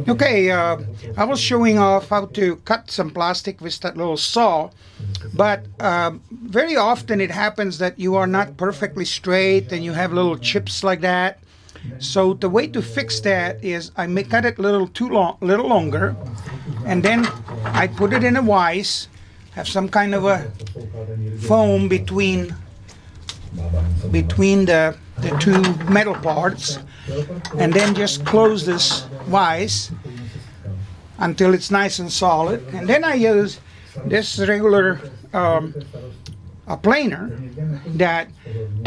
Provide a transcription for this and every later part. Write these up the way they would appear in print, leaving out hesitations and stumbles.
Okay, I was showing off how to cut some plastic with that little saw, but very often it happens that you are not perfectly straight and you have little chips like that. So the way to fix that is I may cut it a little longer, and then I put it in a vise, have some kind of a foam between the two metal parts, and then just close this vise until it's nice and solid. And then I use this regular a planer that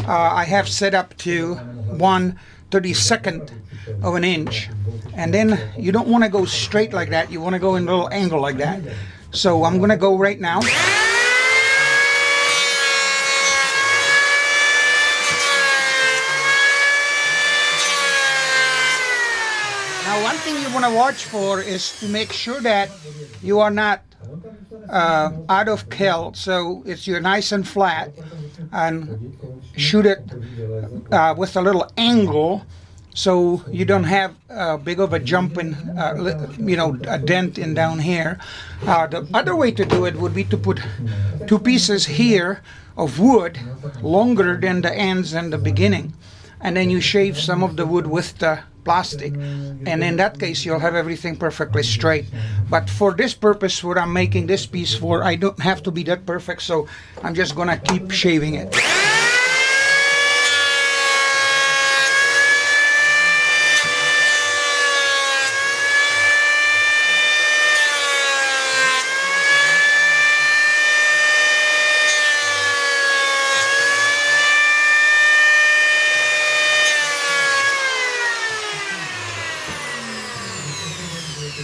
I have set up to 1/32 of an inch, and then you don't want to go straight like that, you want to go in a little angle like that. So I'm gonna go right now. Now, one thing you want to watch for is to make sure that you are not out of kill, so you're nice and flat, and shoot it with a little angle so you don't have big of a jump in, a dent in down here. The other way to do it would be to put two pieces here of wood longer than the ends and the beginning, and then you shave some of the wood with the plastic, and in that case you'll have everything perfectly straight. But for this purpose, what I'm making this piece for, I don't have to be that perfect, so I'm just gonna keep shaving it.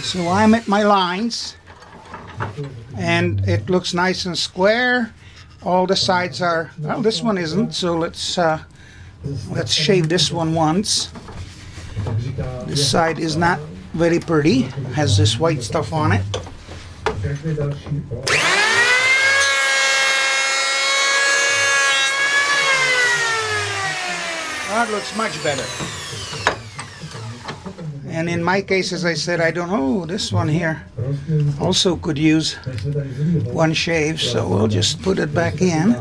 So I'm at my lines, and it looks nice and square. All the sides are, well, this one isn't, so let's shave this one once. This side is not very pretty, has this white stuff on it. That looks much better. And in my case, as I said, I don't know, this one here also could use one shave, so we'll just put it back in.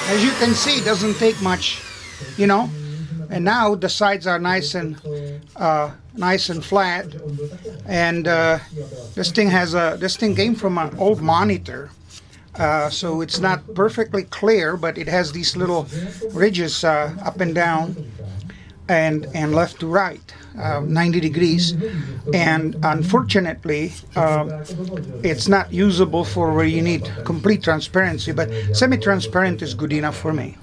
As you can see, it doesn't take much, and now the sides are nice and flat, and this thing came from an old monitor, so it's not perfectly clear, but it has these little ridges up and down and left to right, 90 degrees, and unfortunately it's not usable for where you need complete transparency, but semi-transparent is good enough for me.